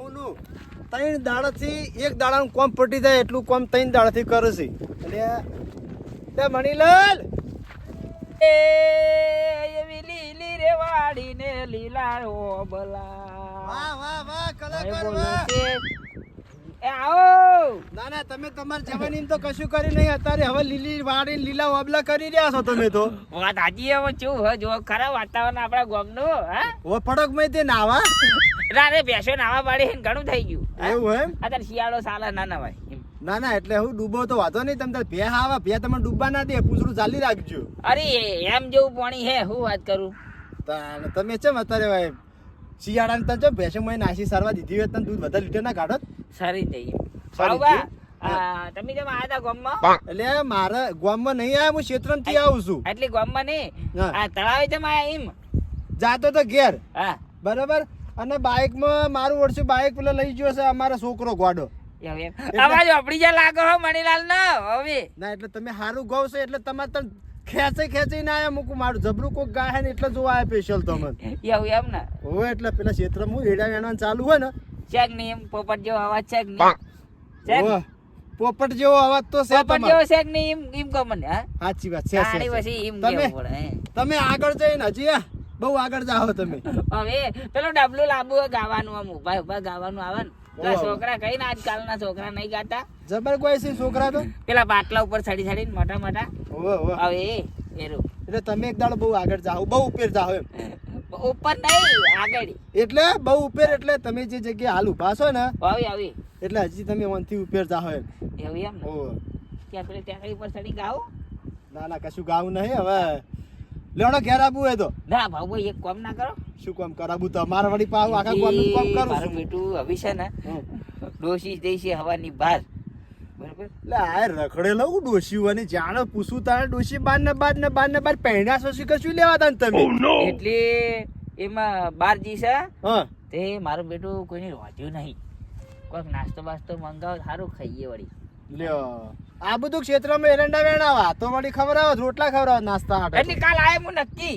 નવનું 3 દાડાથી એક દાડાનું કોમ પટી જાય એટલું કોમ 3 દાડાથી કરે છે. એટલે મણીલાલ એ એવી લીલી રે વાડીને લીલા ઓ બલા. વાહ કલાકાર બોલો વાહ. છે. એ આવો. ના તમે તમારી જવાની તો કશું કરી નહીં. અત્યારે હવે લીલી વાડી લીલા ઓબલા કરી રહ્યા છો તમે તો. વાત હાજી હવે શું હે જો ખરા વાતાવરણ આપણા ગામનું હા ઓ પડક મેં તે નાવા રારે બેસો નાવા પાડી ઘણું થઈ ગયું એવું એમ. અત્યારે શિયાળો સાલા ના નવાય ના એટલે હું ડૂબો તો વાંધો નહીં. તમે ભે આવા ભે તમે ડૂબવા ના દે પૂછડું ચાલી રાખજો. અરે એમ જેવું પાણી હે હું વાત કરું તમે ચમ અત્યારે ભાઈ શિયાળાને તને ચમ ભેંસો માં નાસી સારવા દીધી હોય તને દૂધ વધારે લીટર ના કાઢો સરી જઈ સારી બાબા છે. તમે જેમ આયા તા ગામમાં એટલે મારે ગામમાં નહીં આવ્યા, હું ક્ષેત્રમથી આવું છું. એટલે ગામમાં નહીં હા. આ તળાવે જેમ આયા એમ જાતો તો ઘેર હા બરાબર. અને બાઇકમાં મારું ઓળશું બાઇક પેલો લઈ ગયો છે અમારો છોકરો ગોડો. એમ અવાજ આપડી જ્યાં લાગો હો મણીલાલ ના હવે ના એટલે તમે સારું ગાવ છો એટલે તમારે તને ખેંચી ના આવ્યા મૂકું મારું જબરું કોક ગાય ને એટલે જોવા આવ્યા સ્પેશિયલ તમને. એવું એમ ને હોય એટલે પેલા ક્ષેત્રમાં એડા વેણવાનું ચાલુ હોય ને ચેક નહીં એમ પોપટ જેવો અવાજ ચેક નહીં ચેક ઓહ, પોપટ જેવો અવાજ તો છે પોપટ તમારો. જેવો ચેક નહીં એમ કહો મને હા સાચી વાત છે, આડી છે પછી એમ તમે- કેવું પડે હે. તમે આગળ જઈને હજી બહુ આગળ જાઓ તમે. હવે પેલો ડબલું લાંબુ ગાવાનું આમ ઉભા ઉભા ગાવાનું આવે ને પેલા છોકરા કઈ ને આજકાલના છોકરા નહીં ગાતા જબર કોઈ છે છોકરા તો. પેલા પાટલા ઉપર ચડી ચડીને મોટા મોટા હવે એરું એટલે તમે એક દાડો બહુ આગળ જાઓ, બહુ ઉપર જાઓ એમ. ઉપર નહીં આગળ એટલે બહુ ઉપર એટલે તમે જે જગ્યાએ હાલ ઉભા છો ને આવી એટલે હજી તમે ઓનથી ઉપર જાઓ એમ. એવું એમ ને ઓહ. ત્યાં પેલે ત્યાં ઉપર ચડી ગાઓ ના કશું ગાવું નહીં હવે. લેવડો ઘેર આવવું હોય તો ના ભાऊ ભાઈ એક કામ ના કરો શું કામ કરાવું તો મારા વળી પાવ આખા ગામનું કામ કરું મારું છું. બેટું હવે છે ને હમ. ડોસી જઈ છે હવાની બહાર બરાબર એટલે આ રખડે લઉં ડોશી અને જાણે પૂછું તારે ડોશી બાર ને બાર પહેણ્યા છો કશું લેવા તા ને તમે. એટલે એમાં બાર જી છે હા તે મારું બેટું કોઈને રોજ્યું નહીં કોઈક નાસ્તો બાસ્તો મંગાવો સારું ખાઈએ વળી લ્યો આ બધું ક્ષેત્રમાં એરંડા વેણાવા તો વળી ખવડાવો રોટલા ખવડાવો નાસ્તા હાટે. એટલે કાલ આય હું નક્કી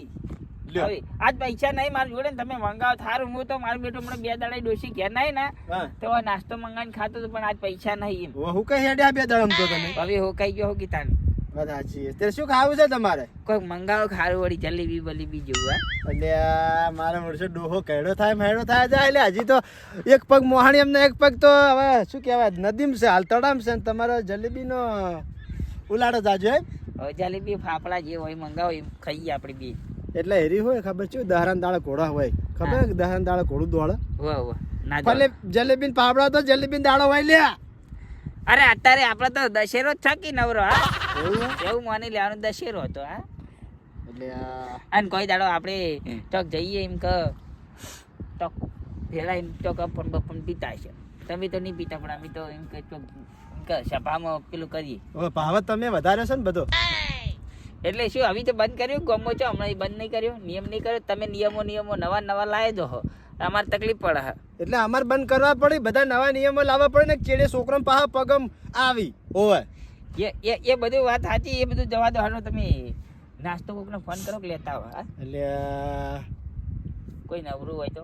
લ્યો. હવે આજ પૈસા નહીં મારી જોડે ને તમે મંગાવો થારું હું તો મારું બેટું હમણાં 2 દાડા ડોસી ઘેર નહીં ને હા તો આ નાસ્તો મંગાવીને ખાતો તો પણ આજ પૈસા નહીં એમ હું કઈ હેડ્યા બે દડમ તો તમે. હવે હું કઈ ગયો હું કીતાની વાત સાચી છે. તે શું ખાવું છે તમારે? કોઈક મંગાવો ખારું વળી જલેબી બલીબી જેવું હા એટલે આ મારા વર્ષે ડોહો કેડો થાય મેડો થાય જાય એટલે હજી તો એક પગ મોહાણી એમને એક પગ તો હવે શું કહેવાય નદીમ છે હાલ તળામ છે ને તમારો જલેબીનો ઉલાડો જાજો એમ. હવે જલેબી ફાફડા જે હોય મંગાવો એમ ખાઈએ આપણે બી એટલે હેરી હોય ખબર છે દહરાન દાડા ઘોડા હોય ખબર છે દહરાન દાડા ઘોડું દોડે હો ના ભલે જલેબી ફાફડા તો જલેબી દાડો હોય લ્યા. અરે અત્યારે આપડે તો દશેરો જ છે કે નવરો હા એવું હે? એવું માની લેવાનું દશેરો હતો હા એટલે આ અને કોઈ દાડો આપણે ચોક જઈએ એમ કે ચોક ભેળા એમ ચોક અપન બપન પીતા છે તમે તો નહીં પીતા પણ અમે તો એમ કે ચોક એમ કે સભામાં પેલું કરીએ હવે ભાવ તમે વધારે છે ને બધો. એટલે શું હવે તો બંધ કર્યું ગમો છો હમણાં ઈ બંધ નહીં કર્યો નિયમ નહીં કર્યો તમે નિયમો નવા લાવી દો હો અમારે તકલીફ પડે હા એટલે અમારે બંધ કરવા પડે બધા નવા નિયમો લાવવા પડે ને ચેડે છોકરા પાહા પગમ આવી હોય. એ બધું વાત સાચી એ બધું જવા દો હાલો તમે નાસ્તો કોકને ફોન કરો કે લેતા આવો હા એટલે કોઈ નવરું હોય તો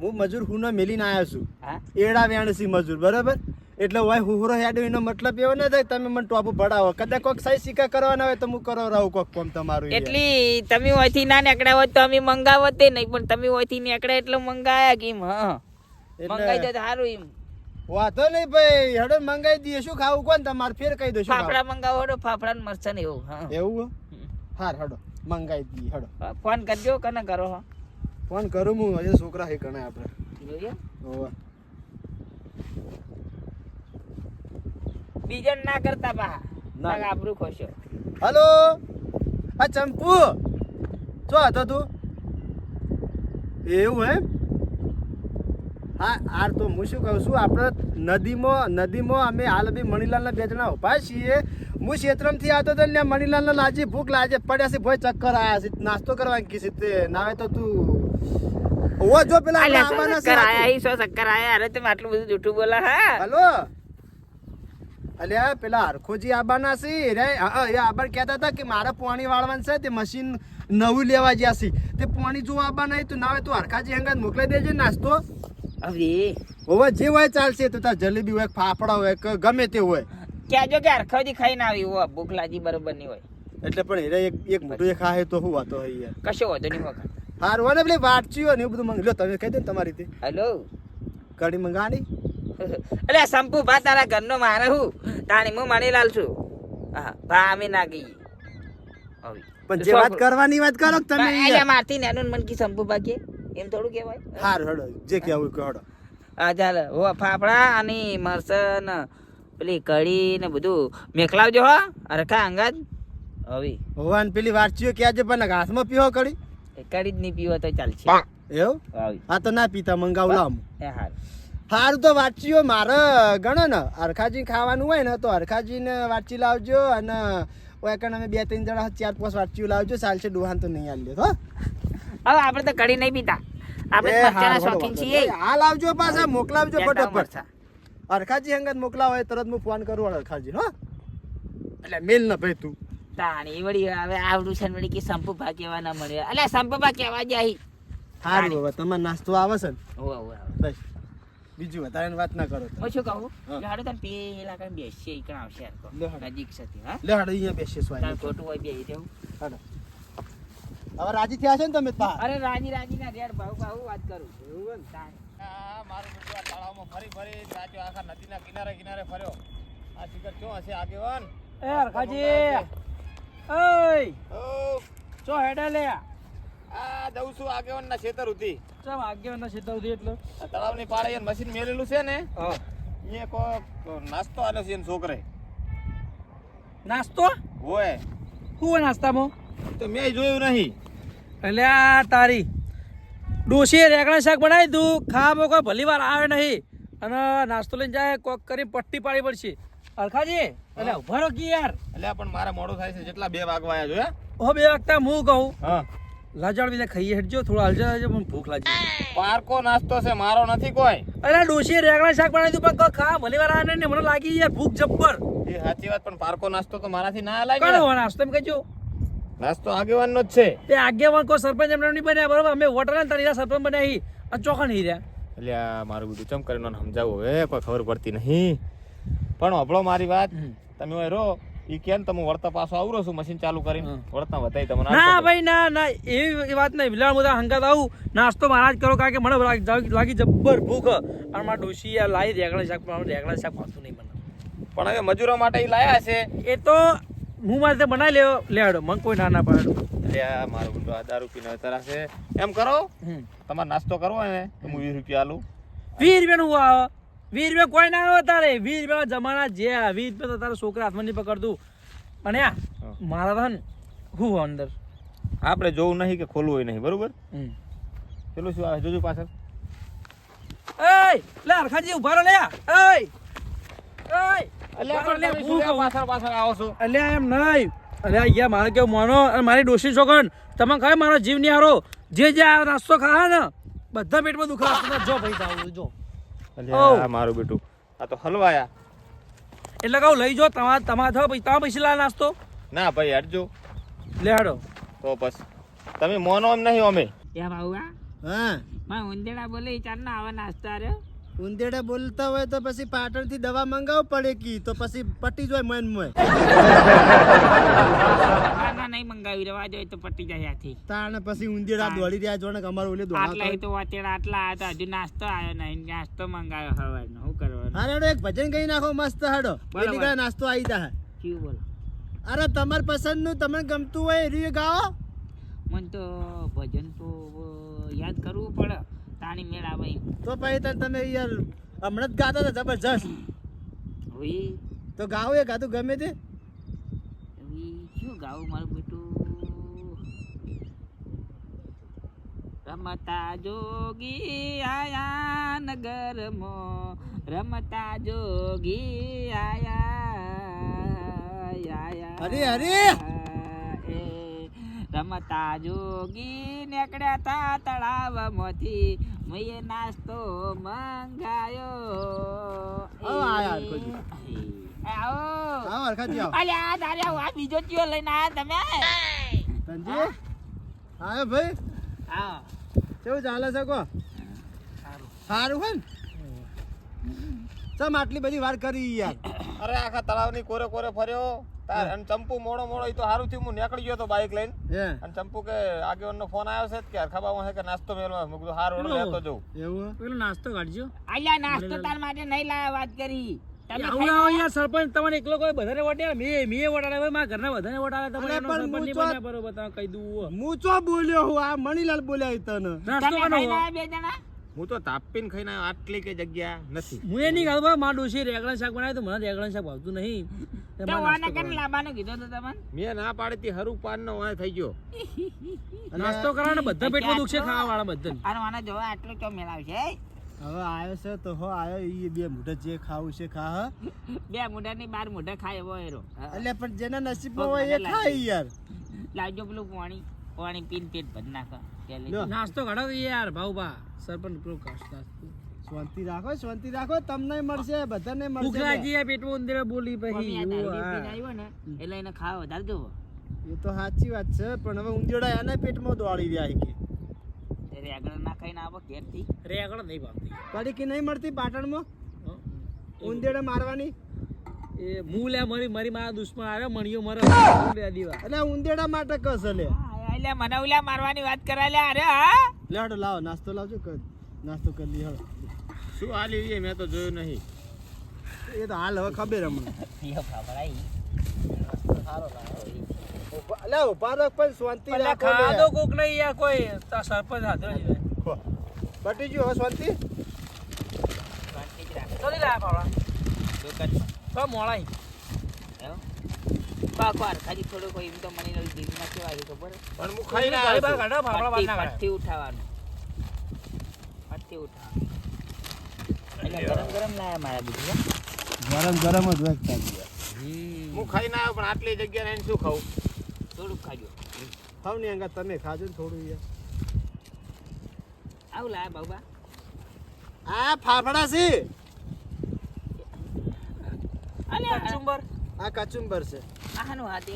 હું મજૂર હુનો મેલીને આવ્યો છું હા એડા વેણસી મજૂર બરાબર. એટલે હોય હુહરો હેડો એનો મતલબ એવો ના થાય તમે મને ટોપ ભણાવો કદાચ કોઈક સહી સિક્કા કરવાના હોય તો હું કરો રહું કોક કોમ તમારું. એટલી તમે ઓયથી ના નીકળ્યા હોત તો અમે મંગાવત તે નહીં પણ તમે ઓયથી નીકળ્યા એટલે મંગાયા કેમ હા મંગાઈ દો તો સારું એમ વાતો નહીં ભાઈ હેડો મંગાઈ દઈએ શું ખાવું કોણ તમારે ફેર કહી દો શું ફાફડા મંગાવો હડો ફાફડા ને મરચાં એવું હા એવું હાર હેડો મંગાઈ દઈએ હેડો. ફોન કરજો કને કરો હા ફોન કરું હું હજુ છોકરા હે કણે આપણે. જોઈએ હોવે. બીજન ના કરતા પા ના. ના આબરૂ ખોશો હલો આ ચંપુ શું હતો તું એવું એમ. હા હાર તો હું શું કહું છું આપણે નદીમાં અમે હાલ બી મણીલાલના 2 જણા ઉભા છીએ. હું ક્ષેત્રમથી આવતો હતો ને મણીલાલને લાજી ભૂખ લાજે પડ્યા છે ભોય ચક્કર આયા છે નાસ્તો કરવાની કીધી તે નાવે તો તું ઓ જો પેલા આવવાના છે. શક્કર આયા ઈ સો શક્કર આયા અરે તમે આટલું બધું જૂઠું બોલા હા હલો અલ્યા પેલા હરખોજી આબાના છે રે એ આબાર કહેતા હતા કે મારે પાણી વાળવાનું છે તે મશીન નવું લેવા જ્યાં છે તે પાણી જો આબા નહીં તો ના હોય તો હરખાજી હંગાત મોકલાઈ દેજો નાસ્તો. હવે હવે જે હોય ચાલશે તો તાર જલેબી હોય ફાફડા હોય કે ગમે તે હોય કહેજો કે હરખાવથી ખાઈને આવી હોય ભૂખ લાગી બરોબર નહીં હોય એટલે પણ હીરા એક મોટું એક ખાય તો શું વાતો હોય યાર કશો વાંધો નહીં વખત હાર હોય ને પેલી વાટચીઓ ને એવું બધું મંગ લો તમે કહી દે ને તમારી રીતે હલો કઢી મંગાણી એટલે સંપુ ભા તારા ઘરનો મારે હું તાણી હું મણીલાલ છું હા ભા અમે ના ગઈ હવે પણ જે વાત કરવાની વાત કરો કે તમે એટલે મારથી નેનું મન કી સંપુ ભા કે એમ થોડું કહેવાય હાર હડો જે કહેવું કે હડો હા ચાલ હો ફાફડા અને મરસન પેલી કઢી ને બધું મેખલાવજો હો અરખા અંગાત હવે હોવાન પેલી વાટચીઓ ક્યાં છે પણ હાથમાં પીવો કઢી કઢી જ નહીં પીવો તો ચાલશે એવું હવે હા તો ના પીતા મંગાવ લાવ એ હાર હારું તો વાટચીઓ મારે ગણો ને હરખાજી ખાવાનું હોય ને તો હરખાજીને વાટચી લાવજો અને ઓયકણ અમે 2-3 જણા 4-5 વાટચીઓ લાવજો ચાલશે ડોહાન તો નહીં આલ્યો હો હવે આપણે તો કઢી નહીં પીતા આપણે મરચાના શોખીન છીએ હાલ આવજો પાછા મોકલાવજો ફટાફટ હરખાજી હંગત મોકલાવ હોય તરત હું ફોન કરું હરખાજી હો એટલે મેલ ન ભાઈ તું તાણી વળી હવે આવડું છે ને વળી કે સંપુ ભા કેવા ના મળે અલ્યા સંપુ ભા કેવા જાય સારું હવે તમારે નાસ્તો આવે છે ને હોવે હોવે બસ બીજું વધારે વાત ના કરો હું શું કહું હા. હાડો તને પેલા કઈ બેસીએ ઈ કણ આવશે યાર તો. લે હાડો. નજીક છે તે, હા લે હાડો અહીંયા બેસીએ તાર સ્વાય ખોટું હોય બેહી રહેવું. હાડો હવે રાજી થયા છે ને તમે પા અરે રાજી રાજી ના રેડ ભાવ ભાવ વાત કરું એવું તાણ. મારું બધું આ તળાવમાં ફરી ફરી રાજો આખા નદીના કિનારે કિનારે ફર્યો આ શિખર શું હશે આગેવાન એ હરખાજી ઓય ઓ ચો હેડે લે આ જઉં છું આગેવાનના ખેતર ઉતી ચમ આગેવાના સીધા એટલે આ તળાવની પાળે એને મશીન મેલેલું છે ને હા એ કો નાસ્તો આલ્યો છે એને છોકરે નાસ્તો હોય શું હોય નાસ્તામાં તો મેં જોયું નહીં એટલે આ તારી ડોશીએ રેગણા શાક બનાવી તું ખાવામાં કોઈ ભલી વાર આવે નહીં અને નાસ્તો લઈને જાય કોક કરી પટ્ટી પાડી પડશે હરખાજી એટલે ઉભા રહો કી યાર એટલે પણ મારે મોડું થાય છે જેટલા 2 વાગવા આયા જો ઓ બે વખતે હું કહું હા લાજાડ બીજા ખાઈએ હેડજો થોડો હાલજા હાલજો પણ ભૂખ લાગી પારકો નાસ્તો છે મારો નથી કોઈ અરે ડોશીએ રેગણા શાક બનાવી તું પણ કોઈ ખા ભલી વાર આવે નહીં મને લાગી યાર ભૂખ જબ્બર એ સાચી વાત પણ પારકો નાસ્તો તો મારાથી ના લાગે કયો નાસ્તો એમ કહેજો નાસ્તો આગેવાનનો જ છે તે આગેવાન કોઈ સરપંચ એમને નહીં બન્યા બરોબર અમે વોટર ને તરીકે સરપંચ બન્યા હી આ ચોખા નહીં રહ્યા એટલે આ મારું બધું ચમ કરીને સમજાવું હવે કોઈ ખબર પડતી નહીં પણ હબળો મારી વાત તમે હોય રો ઈ કેમ તમે વળતા પાછો આવરો છું મશીન ચાલુ કરીને વળતા વધાઈ તમને ના ભાઈ ના ના એવી વાત નહીં વિલાળ મુદા હંગાત આવું નાસ્તો મારા જ કરો કારણ કે મને લાગી જબ્બર ભૂખ અને મારા ડોશી યાર લાવી રેગણા શાક પણ રેગણા શાક પાછું નહીં મને પણ હવે મજૂરો માટે ઈ લાયા છે એ તો હું મારી રીતે બનાવી લેવાડો મને કોઈ ના ના પાડો એટલે આ મારું બધું આ દારૂ પીને તરા છે એમ કરો તમારે નાસ્તો કરવો હોય ને તો હું 20 રૂપિયા આલું 20 રૂપિયાનું હું આવે 20 રૂપિયા કોઈ ના આવે તારે 20 રૂપિયા જમાના જે 20 રૂપિયા તો તારા છોકરા હાથમાં નહીં પકડતું અને આ મારા તો ને હું અંદર આપણે જોવું નહીં કે ખોલવું હોય નહીં બરોબર પેલું શું આવે જોજો પાછળ એય લે હરખાજી ઉભા રહો લે એય પાછળ આવો છો અલ્યા એમ નહીં અલ્યા યાર મારે કેવું માનો અને મારી ડોશી છોકન તમે ખાય મારો જીવ નહીં હારો જે આ નાસ્તો ખાય ને બધા પેટમાં દુખાવા જો ભાઈ જાવ જો આ મારું બેટું આ તો હલવાયા એટલે કહું લઈ જો તમારા થયો પછી તમે પૈસા લા નાસ્તો ના ભાઈ હટજો લે હાડો તો બસ તમે મોનો એમ નહીં અમે ત્યાં ભાવ હા માં ઉંદેડા બોલે ઈ ચાર ના આવા નાસ્તા રે ઉંદેડા બોલતા હોય તો પછી પાટણ થી દવા મંગાવવું પડે કી તો પછી પટી જોય મન મોય ના નહીં મંગાવી રેવા જોઈએ તો પટી જાય આથી તાણે પછી ઉંદેડા દોડી રહ્યા જોને કે અમાર ઓલે આટલા તો વાતેડા આટલા આવ્યા હજુ નાસ્તો આવ્યો નહીં નાસ્તો મંગાવ્યો હવારનો શું કરવાનું હાડો એક ભજન કહી નાખો મસ્ત હાડો એની કાંઈ નાસ્તો આવી જા શું બોલો અરે તમાર પસંદ નું તમને ગમતું હોય એ ગાઓ મને તો ભજન તો યાદ કરવું પડે તાણી મેળ આવે એમ. તો પછી તમે યાર હમણાં જ ગાતા હતા જબરજસ્ત હવે તો ગાઓ એ ગાતું ગમે તે હવે શું ગાવું મારું બેટું રમતા જોગી આયા નગરમાં રમતા જોગી આયા હરી હરી એ રમતા જોગી નીકળ્યા તા તળાવમાંથી મેં નાસ્તો મંગાયો આવો આયા કોઈ આવો આવો હરખાજી આવો અલ્યા તારે આ બીજો ચિયો લઈને આયા તમે તંજી આયો ભાઈ આવો કેવું ચાલે છે કો સારું હોય ને ચમ આટલી બધી વાર કરી યાર અરે આખા તળાવની કોરે કોરે ફર્યો તાર અને ચંપુ મોડો ઈ તો સારું થયું હું નીકળી ગયો તો બાઇક લઈને હે અને ચંપુ કે આગેવાનનો ફોન આવ્યો છે કે હરખાબામાં છે કે નાસ્તો મેળવા મેં કીધું હારું લેતો જઉં એવું પેલો નાસ્તો કાઢજો આલ્યા નાસ્તો તાર માટે નહીં લાયા વાત કરી તમે આવું ના હોય યાર સરપંચ તમને એકલો કોઈ બધાને વટાડે મેં વટાડે ભાઈ મારા ઘરના બધાને વટાડે તમે અરે એનો પણ સરપંચ નહીં હું બન્યા બરોબર તમે કહી દઉં હું ચો બોલ્યો હું આ મણીલાલ બોલ્યા તને નાસ્તો તમે કરવાનો ખાઈ લાયા બે જણા હું તો તાપીને ખાઈને આવ્યો, આટલી કઈ જગ્યા નથી. હું એ નહીં ખાધું ભાઈ મારા ડોશી રેગડા શાક બનાવ્યું તો મને રેગડા શાક ભાવતું નહીં તો એમાં વાના નાસ્તો કેમ કરવાનો. લાવવાનું કીધું તો તમને મેં ના પાડી હતી હરું પાનનો વાય થઈ ગયો. નાસ્તો કરવાનો બધા પેટમાં દુખશે ખાવા વાળા બધાને અને વાના જો આટલો ચો મેલાવશે હવે આવ્યો છે તો હો આવ્યો ઈ બે મોઢા જે ખાવું છે ખા હ બે મોઢા ની બાર મોઢા ખાય એવો એરો એટલે પણ જેના નસીબમાં હોય એ ખાય યાર લાવજો પેલું પાણી પાણી પીને પેટ ભરી નાખો લો. નાસ્તો કાઢો તો યાર ભાઉભા સરપંચ પેલું નાસ્તો શાંતિ રાખો તમને મળશે બધાને ભૂખ મળશે લાગી યાર પેટમાં ઉંદરે બોલી પછી મમ્મી આ એવું દારૂ પીને હા. આવ્યો ને એટલે એને ખાવા વધારે દેવો એ તો સાચી વાત છે પણ હવે ઊંજોડા એના પેટમાં દોડી રહ્યા છે ત્યારે આગળ ના ખાઈને આવો ઘેરથી રેગડા નહીં ભાવતી પડી કે નહીં મળતી પાટણમાં ઊંધેડા મારવાની એ હું લે મારી મારા દુશ્મન આવ્યો મણિયો મારે બે દીવા એટલે ઊંધેડા માટે કસ લે એટલે મને ઓલા મારવાની વાત કરા લે અરે હા લેડો લાવો નાસ્તો લાવજો નાસ્તો કરી લઈએ હળો શું હાલી એ મેં તો જોયું નહીં. એ તો હાલ હવે ખબર હમણાં યો ફાફડાઈ લે ઉભા રહો પણ શાંતિ પેલા રાખો લે. ખાધો કોક નહીં યાર કોઈ તાર સરપંચ હાથે નહીં ખો. પટી ગયું હવે શાંતિ શાંતિ જ રાખ તો નહીં લાયા પાવડા દુકાનમાં તો મોળાઈ એવું પાકવાર ખાલી થોડું કોઈ એમ તો મને દિલમાં કેવા આવ્યું ખબર પણ હું ખાઈને ઘરે આવ્યો બહાર છું. કાઢો ફાફડા બહાર ના કાઢો. પટ્ટી ઉઠાવવાનું પટ્ટી ઉઠાવવાનું એટલે ગરમ ગરમ લાયા મારા બીજું ગરમ જ વેચતા હું ખાઈને આવ્યો પણ આટલી જગ્યા ને શું ખાવું? થોડુંક ખાજો ખાવ ને અંગા તમે ખાજો ને થોડું યાર આવું લાયા બાબા આ ફાફડા છે અલે કચુંબર આ કચુંબર છે આનું હાથે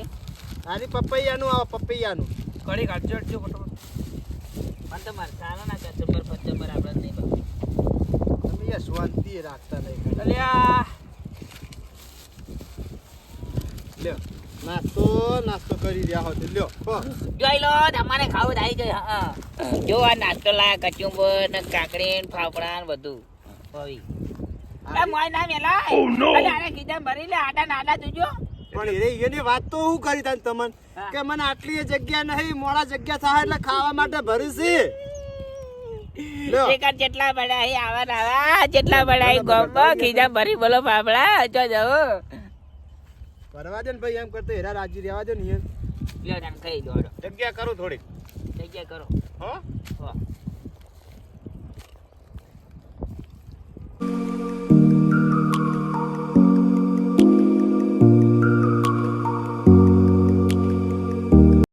આની પપૈયાનું આવે પપૈયાનું કડી કાઢજો હટજો ફટાફટ મને તો મારે સારા ના ચંબર પચંબર આપણે નહીં ભાવ તમે યાર શાંતિ રાખતા નહીં અલ્યા લ્યો નાસ્તો કરી રહ્યા હો તો લ્યો હો. જોઈ લો તમારે ખાવું થાય છે હા જો આ નાસ્તો લાયા કચુંબર ને કાકડી ને ફાફડા ને બધું ભાવી એ મોય ના મેલા અરે આને કીધા ભરી લે આડા નાડા તુજો પણ એની વાત તો હું કરી તને તમને કે મને આટલી એ જગ્યા નહીં મોડા જગ્યા થાય એટલે ખાવા માટે ભરી છે લ્યો. એકાદ જેટલા બડા હે આવા જેટલા બડા હે ગોમ્બો કીધા ભરી બોલો ફાફડા જો જાઓ ભરવા દે ને ભાઈ એમ કરતો હેરા રાજી રહેવા દે ને યાર લ્યો તને કહી દો જગ્યા કરું થોડીક. જગ્યા કરો હો હો